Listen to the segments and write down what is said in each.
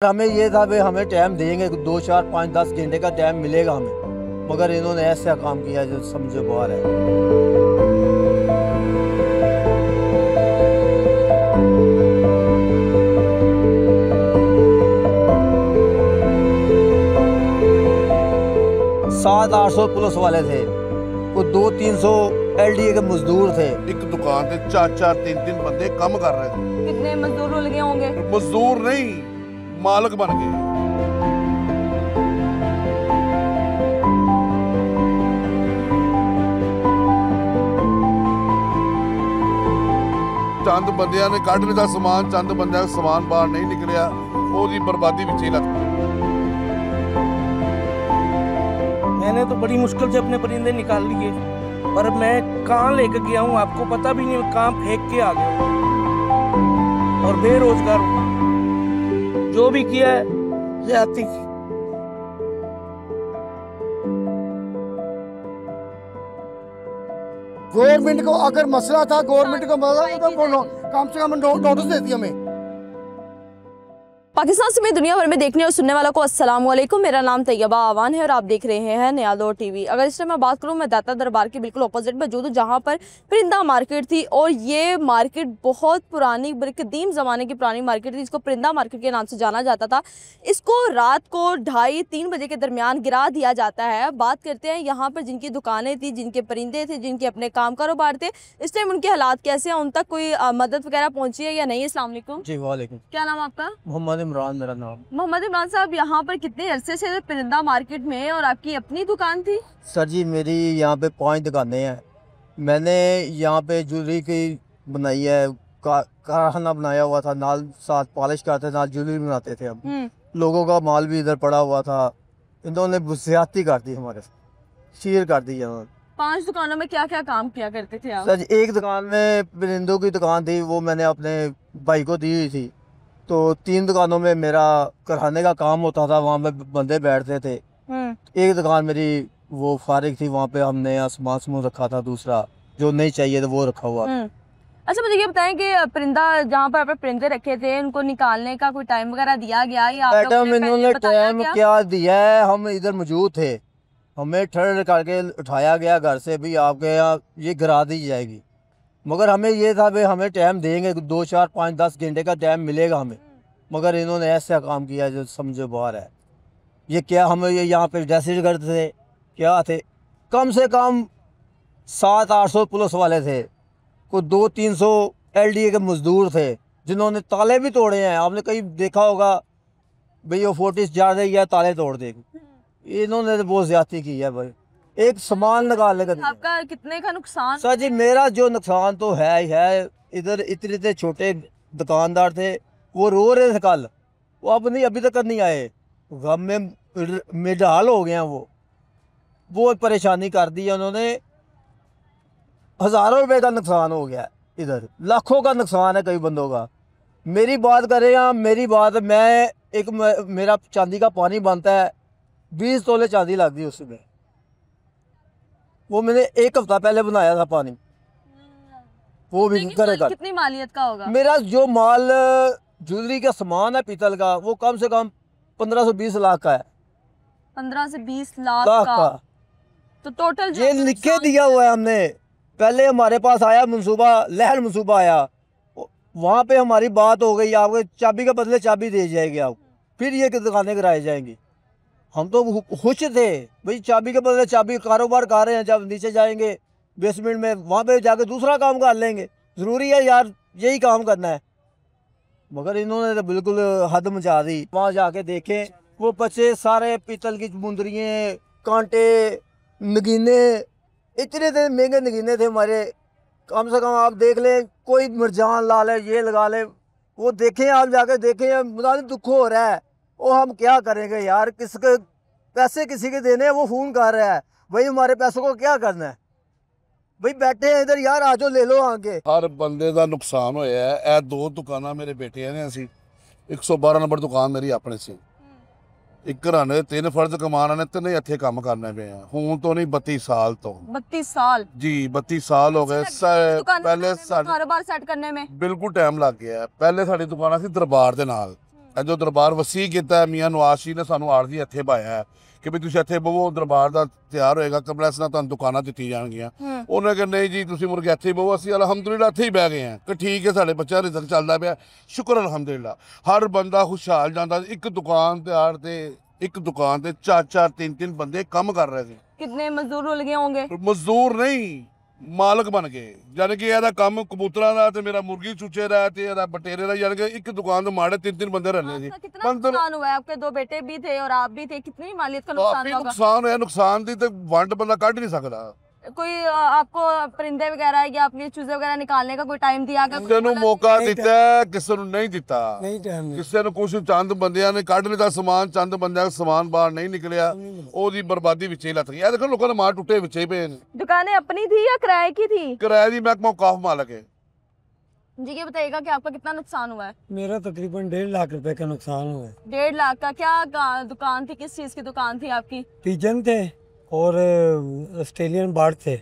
हमें ये था भाई हमें टाइम देंगे 2 4 5 10 घंटे का टाइम मिलेगा हमें, मगर इन्होंने ऐसा काम किया जो समझो बाहर है। सात 800 पुलिस वाले थे, कुछ 200-300 LDA के मजदूर थे। एक दुकान पे 4-4 3-3 बंदे काम कर रहे थे। कितने मजदूर लगे होंगे? मजदूर नहीं, मालिक बन गए। चंद बंदियां ने कट लिया समान, चंद बंदियां का समान बाहर नहीं निकलिया, ओदी बर्बादी विच ही लग। मैंने तो बड़ी मुश्किल से अपने परिंदे निकाल लिए, पर मैं कहाँ लेकर गया हूँ आपको पता भी नहीं, कहाँ फेंक के आ गया हूँ और बेरोजगार हूँ। जो भी किया है ज्यादती की। गवर्नमेंट को अगर मसला था, गवर्नमेंट को मसला तो कम से कम नोटिस देती हमें। पाकिस्तान समेत दुनिया भर में देखने और सुनने वालों को अस्सलाम वालेकुम। मेरा नाम तैयबा आवान है और आप देख रहे हैं नया दौर टीवी। अगर इस टाइम मैं बात करूं, मैं दाता दरबार के बिल्कुल अपोजिट मौजूद हूं, जहां पर परिंदा मार्केट थी। और ये मार्केट बहुत पुरानी, बड़ी कदीम ज़माने की पुरानी मार्केट थी। इसको परिंदा मार्केट के नाम से जाना जाता था। इसको रात को 2:30-3 बजे के दरमियान गिरा दिया जाता है। बात करते हैं यहाँ पर जिनकी दुकानें थी, जिनके परिंदे थे, जिनके अपने काम कारोबार थे, इस टाइम उनके हालात कैसे हैं, उन तक कोई मदद वगैरह पहुँची है या नहीं? अस्सलाम वालेकुम। जी वालेकुम। क्या नाम आपका? मोहम्मद इमरान मेरा नाम। मोहम्मद इमरान साहब, यहाँ पर कितने अरसे से परिंदा मार्केट में और आपकी अपनी दुकान थी? सर जी मेरी यहाँ पे 5 दुकानें हैं। मैंने यहाँ पे ज्वेलरी की बनाई है, कारखाना बनाया हुआ था, नाल साथ पॉलिश करते नाल ज्वेलरी बनाते थे। हम लोगों का माल भी इधर पड़ा हुआ था, इन्होंने ज्यादती कर दी, हमारे शेयर कर दी। 5 दुकानों में क्या क्या काम किया करते थे आप? सर जी एक दुकान में परिंदों की दुकान थी, वो मैंने अपने भाई को दी हुई थी। तो 3 दुकानों में मेरा कराने का काम होता था, वहाँ पे बंदे बैठते थे। एक दुकान मेरी वो फारिग थी, वहाँ पे हमने सामान समूह रखा था, दूसरा जो नहीं चाहिए था वो रखा हुआ। अच्छा, मुझे ये बताएं कि परिंदा जहाँ पर आपने परिंदे रखे थे, उनको निकालने का कोई टाइम वगैरह दिया गया या मैडम इन्होंने टाइम क्या दिया है? हम इधर मौजूद थे, हमें ठड़ करके उठाया गया घर से, भी आपके यहाँ ये गिरा दी जाएगी, मगर हमें ये था भाई हमें टाइम देंगे 2 4 5 10 घंटे का टाइम मिलेगा हमें, मगर इन्होंने ऐसा काम किया जो समझो बाहर है। ये क्या, हमें ये यहाँ पे डेसिड करते थे, क्या थे, कम से कम 7 800 पुलिस वाले थे, कुछ 200-300 LDA के मजदूर थे, जिन्होंने ताले भी तोड़े हैं। आपने कहीं देखा होगा भाई वो फोर्टिस जा रही है ताले तोड़ देगी, इन्होंने तो बहुत ज्यादती की है भाई। एक सामान निकालने का आपका कितने का नुकसान? सर जी मेरा जो नुकसान तो है ही है। इधर इतने छोटे दुकानदार थे, वो रो रहे थे कल, वो अब नहीं, अभी तक नहीं आए, गम में मिडाल हो गया। वो परेशानी कर दी है उन्होंने। हज़ारों रुपए का नुकसान हो गया, इधर लाखों का नुकसान है कई बंदों का। मेरी बात करें या मेरी बात, मैं एक मेरा चांदी का पानी बनता है, 20 तोले चांदी लगती है उसमें। वो मैंने 1 हफ्ता पहले बनाया था पानी, वो भी करेगा। कितनी मालियत का होगा? मेरा जो माल ज्वेलरी का सामान है पीतल का, वो कम से कम 15 से 20 लाख का है। 15 से 20 लाख का तो टोटल ये लिख के दिया हुआ है हमने। पहले हमारे पास आया मंसूबा, लहर मंसूबा आया, वहाँ पे हमारी बात हो गई, आपको चाबी के बदले चाबी दे जाएगी, आप फिर ये दुकानें कराई जाएंगी। हम तो खुश थे भाई, चाबी के बदले चाबी, कारोबार कर रहे हैं। जब नीचे जाएंगे बेसमेंट में, वहाँ पे जाके दूसरा काम कर लेंगे, ज़रूरी है यार यही काम करना है, मगर इन्होंने तो बिल्कुल हद मचा दी। वहाँ जाके देखें वो बच्चे सारे पीतल की मुंदरियाँ, कांटे, नगीने, इतने महंगे नगीने थे हमारे। कम से कम आप देख लें, कोई मरजान ला ले, ये लगा ले, वो देखें, आप जाके देखें, मुझे दुख हो रहा है। वो हम क्या करेंगे यार, किसके पैसे किसी के देने हैं, वो फ़ोन कर रहा है भाई हमारे पैसों को क्या करना है, भाई बैठे हैं इधर यार, आजो ले लो आगे। हर बंदे का नुकसान होया है। ਇਹ 2 ਦੁਕਾਨਾਂ ਮੇਰੇ ਬੇਟੇ ਨੇ, ਅਸੀਂ 112 ਨੰਬਰ ਦੁਕਾਨ ਮੇਰੀ ਆਪਣੇ ਸੀ। ਇੱਕ ਘਰਾਣੇ 3 ਫਰਜ਼ ਕਮਾਉਣ ਨੇ, ਤਿੰਨੇ ਇੱਥੇ ਕੰਮ ਕਰਨੇ ਪਏ ਆ ਹੁਣ ਤੋਂ ਨਹੀਂ, 32 ਸਾਲ ਤੋਂ। 32 साल जी 32 साल हो गए। ਪਹਿਲੇ कारोबार सेट करने में ਬਿਲਕੁਲ ਟਾਈਮ ਲੱਗ ਗਿਆ। ਪਹਿਲੇ ਸਾਡੀ ਦੁਕਾਨਾਂ ਸੀ ਦਰਬਾਰ ਦੇ ਨਾਲ, जो दरबार वसी किया मियाँ नवाज जी ने सानू आरजी इत्थे पाया है कि भी तुसीं इत्थे बवो, दरबार का तैयार होएगा, कंपलैक्स नाल तुहानूं दुकानां दित्ती जाणगीਆਂ। उन्हें कहा नहीं जी तुसीं मुड़ के इत्थे बवो, असीं अलहमदुलिल्लाह इत्थे ही बह गए हैं कि ठीक है साडे बच्चा रिजल्ट चलदा पिया, शुक्र अलहमदुलिल्लाह। हर बंदा खुशहाल जांदा। एक दुकान ते चार तीन बंदे काम कर रहे थे। कितने मजदूर रुल गए होंगे? मजदूर नहीं, मालक बन गए। यानी कि ਇਹਦਾ ਕੰਮ ਕਬੂਤਰਾਂ ਦਾ ਤੇ ਮੇਰਾ ਮੁਰਗੀ ਚੂਚੇ ਦਾ ਤੇ ਇਹਦਾ ਬਟੇਰੇ ਦਾ, यानी कि एक दुकान तो माड़े तीन बंदे रहने जी। आपका कितना नुकसान हुआ है? आपके दो बेटे भी थे और आप भी थे, कितनी मालियत का नुकसान काफी होगा? नुकसान होया। नुकसान दी ते वंड बंदा कढ़ नहीं सकदा। कोई आपको परिंदे वगैरह या अपने चूजे वगैरह निकालने का कोई टाइम दिया गया? किसी ਨੂੰ मौका दिता, किसी ਨੂੰ नहीं दिता। किसी ਨੂੰ कुछ चंद बंदियां ने कढ़ लिता समान, चंद बंदियां दा समान बाहर नहीं निकलिया, ओदी बर्बादी विच ही लत गई। देखो लोगों ने मार टुटे विच ही पे ने। दुकानें अपनी थी या किराए की थी? किराए दी महकमा काफ मालक है जी। ये बताइएगा कि आपका कितना नुकसान हुआ है? मेरा तकरीबन 1.5 लाख रुपए का नुकसान हुआ है। 1.5 लाख का? क्या दुकान थी, किस चीज की दुकान थी आपकी? पिजन थे और ऑस्ट्रेलियन बार्ड थे।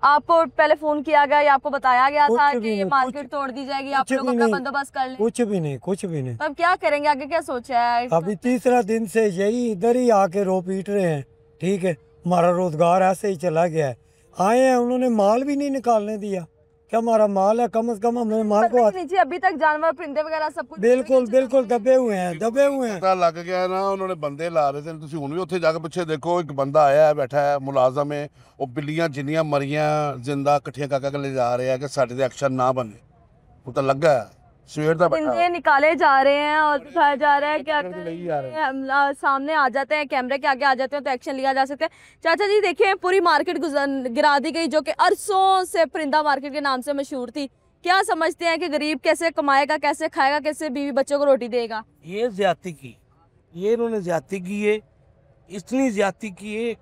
आपको पहले फोन किया गया या आपको बताया गया कुछ था भी कि ये नहीं, मार्केट तोड़ दी जाएगी, आप कुछ लोग भी अपना नहीं। बंदोबस्त कर लें? कुछ भी नहीं, कुछ भी नहीं। तो अब क्या करेंगे आगे, क्या सोचा है? अभी तीसरा दिन से यही इधर ही आके रो पीट रहे हैं। ठीक है, हमारा रोजगार ऐसे ही चला गया है। आए हैं, उन्होंने माल भी नहीं निकालने दिया। क्या हमारा माल है? कम से कम हमें माल को नीचे अभी तक जानवर परिंदे वगैरह सब कुछ बिल्कुल बिल्कुल दबे हुए हैं, दबे हुए हैं। पता लग गया ना, उन्होंने बंदे ला रहे थे। तुसीं हुण भी उत्थे जाके पिछे देखो, एक बंदा आया है, बैठा है, मुलाजम है, वो बिल्लियां जिन्नियां मरियां जिंदा कट्ठियां करके ले जा रहे हैं कि साडे ते एक्शन ना बने। वो तो लगा है सवेर दा बैठा परिंदे निकाले जा रहे हैं और दिखाया जा रहा है। क्या करें? सामने आ जाते हैं, कैमरे के आगे आ जाते हैं तो एक्शन लिया जा सकता है। चाचा जी देखिए, पूरी मार्केट गिरा दी गई जो कि अरसों से परिंदा मार्केट के नाम से मशहूर थी। क्या समझते हैं कि गरीब कैसे कमाएगा, कैसे खाएगा, कैसे बीवी बच्चों को रोटी देगा? ये ज्यादती की, ये इन्होंने ज्यादती की है। इतनी ज्यादती की है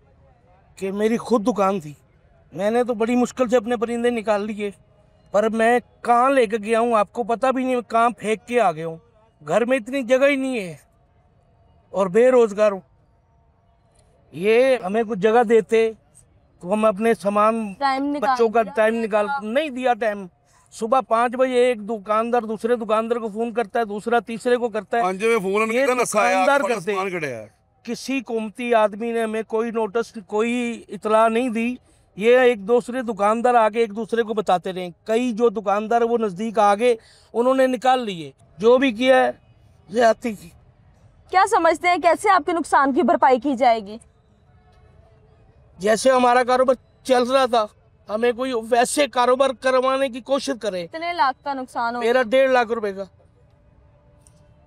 कि मेरी खुद दुकान थी, मैंने तो बड़ी मुश्किल से अपने परिंदे निकाल लिए, पर मैं कहाँ लेकर गया हूँ आपको पता भी नहीं, कहाँ फेंक के आ गया हूँ। घर में इतनी जगह ही नहीं है और बेरोजगार हूँ। ये हमें कुछ जगह देते तो हम अपने सामान बच्चों का टाइम निकाल, नहीं दिया टाइम। सुबह 5 बजे एक दुकानदार दूसरे दुकानदार को फोन करता है, दूसरा तीसरे को करता है। ये दुकानदार करते हैं। किसी क़ौमती आदमी ने हमें कोई नोटिस, कोई इतला नहीं दी। ये एक दूसरे दुकानदार आगे एक दूसरे को बताते रहे। कई जो दुकानदार वो नज़दीक आगे, उन्होंने निकाल लिए। जो भी किया है ज्यादती की। क्या समझते हैं कैसे आपके नुकसान की भरपाई की जाएगी? जैसे हमारा कारोबार चल रहा था, हमें कोई वैसे कारोबार करवाने की कोशिश करे। कितने लाख का नुकसान हो? मेरा 1.5 लाख रुपए का।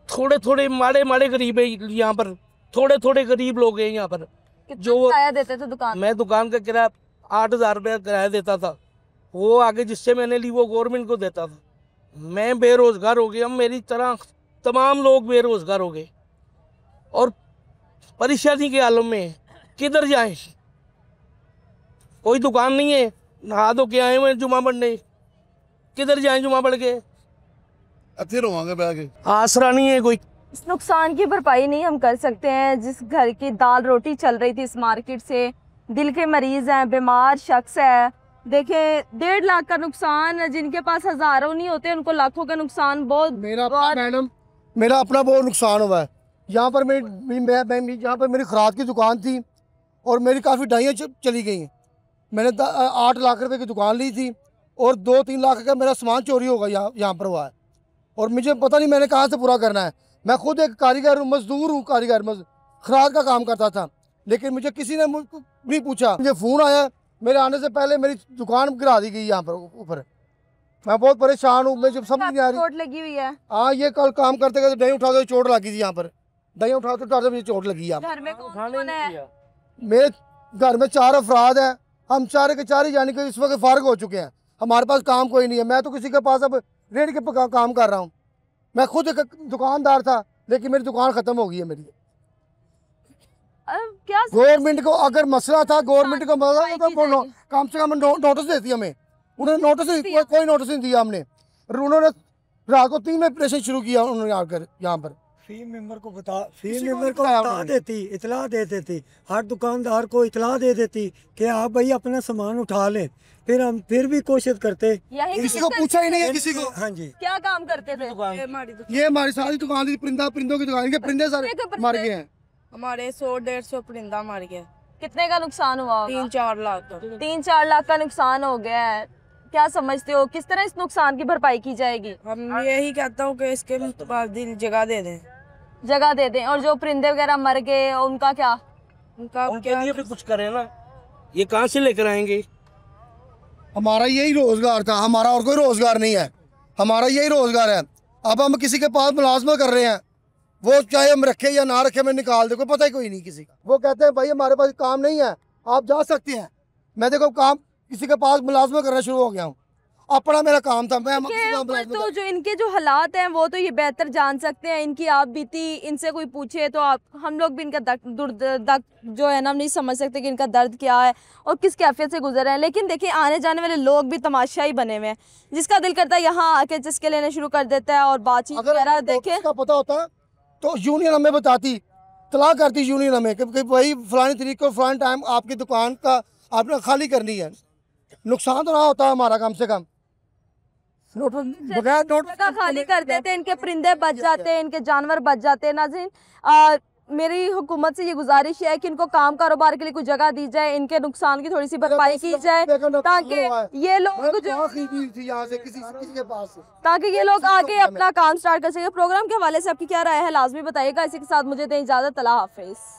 थोड़े थोड़े माड़े गरीब है यहाँ पर, थोड़े थोड़े गरीब लोग हैं यहाँ पर। जो किराया देते थे दुकान? मैं दुकान का किराया 8,000 रुपया किराया देता था। वो आगे जिससे मैंने ली वो गवर्नमेंट को देता था। मैं बेरोजगार हो गया, मेरी तरह तमाम लोग बेरोजगार हो गए और परेशानी के आलम में। किधर जाएं? कोई दुकान नहीं है, नहा धो के आए हुए जुमा पढ़ने, किधर जाएं जुमा पढ़ के? अच्छे रोवांगे बैठ के। आसरा नहीं है कोई। इस नुकसान की भरपाई नहीं हम कर सकते हैं। जिस घर की दाल रोटी चल रही थी इस मार्केट से, दिल के मरीज हैं, बीमार शख्स है। देखें 1.5 लाख का नुकसान, जिनके पास हजारों नहीं होते उनको लाखों का नुकसान। बहुत मैडम मेरा अपना बहुत नुकसान हुआ है। यहाँ पर यहाँ पर मेरी खराद की दुकान थी और मेरी काफ़ी डाइयाँ चली गई हैं। मैंने 8 लाख रुपए की दुकान ली थी और 2-3 लाख का मेरा सामान चोरी होगा यहाँ पर हुआ है और मुझे पता नहीं मैंने कहाँ से पूरा करना है। मैं खुद एक कारीगर हूँ, मजदूर हूँ, खराद का काम करता था, लेकिन मुझे किसी ने नहीं पूछा। मुझे फ़ोन आया, मेरे आने से पहले मेरी दुकान गिरा दी गई यहाँ पर ऊपर। मैं बहुत परेशान हूँ, मुझे समझ नहीं आ रही। चोट लगी हुई है? हाँ, ये कल काम करते करते दही उठाते चोट लगी थी यहाँ पर। दही उठाते मुझे चोट लगी यहाँ घर में कौन है? मेरे घर में 4 अफराद हैं। हम 4 के 4 ही यानी कि इस वक्त फारिग हो चुके हैं। हमारे पास काम कोई नहीं है। मैं तो किसी के पास अब रेड के काम कर रहा हूँ। मैं खुद एक दुकानदार था, लेकिन मेरी दुकान ख़त्म हो गई है मेरी। क्या गवर्नमेंट को अगर मसला था, गवर्नमेंट को मसला तो कम से कम नोटिस देती हमें। उन्होंने नोटिस नहीं, कोई नोटिस नहीं दिया हमने। उन्होंने रात को 3 बजे ऑपरेशन शुरू किया उन्होंने आकर यहाँ पर। फी मेंबर को बता देती, इतला दे देती, हर दुकानदार को इतला दे देती कि आप भाई अपना सामान उठा लें, फिर हम फिर भी कोशिश करते। किसी को पूछा ही नहीं है किसी को। हाँ जी। क्या काम करते थे? ये हमारी सारी दुकान थी, परिंदों की दुकान, के परिंदे सारे मर गए हैं। हमारे 100-150 परिंदा मर गया। कितने का नुकसान हुआ? 3-4 लाख का। 3-4 लाख का नुकसान हो गया है। क्या समझते हो किस तरह इस नुकसान की भरपाई की जाएगी? हम यही कहता हूँ कि इसके मुस्तबादिल जगह दे दें। जगह दे दें। और जो परिंदे वगैरह मर गए उनका क्या? उनके लिए भी कुछ करें ना, ये कहाँ से लेकर आएंगे? हमारा यही रोजगार था, हमारा और कोई रोजगार नहीं है, हमारा यही रोजगार है। अब हम किसी के पास मुलाजमा कर रहे हैं, वो चाहे हम रखे या ना रखे, हमें निकाल दे, कोई पता ही कोई नहीं किसी का। वो कहते हैं भाई हमारे पास काम नहीं है, आप जा सकते हैं। मैं देखो काम किसी के पास मुलाजमा करना शुरू हो गया हूँ, अपना मेरा काम था, मैं तो जो इनके जो हालात हैं वो तो ये बेहतर जान सकते हैं, इनकी आप बीती इनसे कोई पूछे तो आप हम लोग भी इनका दर्द जो है ना हम नहीं समझ सकते कि इनका दर्द क्या है और किस कैफियत से गुजर रहे हैं। लेकिन देखिए आने जाने वाले लोग भी तमाशा ही बने हुए हैं, जिसका दिल करता है यहाँ आके चस्के लेने शुरू कर देता है और बातचीत वगैरह। देखे का पता होता तो यूनियन हमें बताती, तलाक करती यूनियन हमें कि भाई फलानी तरीक को फलानी टाइम आपकी दुकान का आपने खाली करनी है। नुकसान तो ना होता है हमारा, कम से कम बगैर नोट खाली कर देते, इनके परिंदे बच जाते हैं, इनके जानवर बच जाते हैं। नाज़रीन मेरी हुकूमत से ये गुजारिश है कि इनको काम कारोबार के लिए कुछ जगह दी जाए, इनके नुकसान की थोड़ी सी भरपाई की जाए ताकि ये लोग जो किसी के पास ताकि ये लोग आगे अपना काम स्टार्ट कर सके। प्रोग्राम के हवाले से आपकी क्या राय है लाजमी बताइएगा। इसी के साथ मुझे दें इजाज़त। अल्लाह हाफिज़।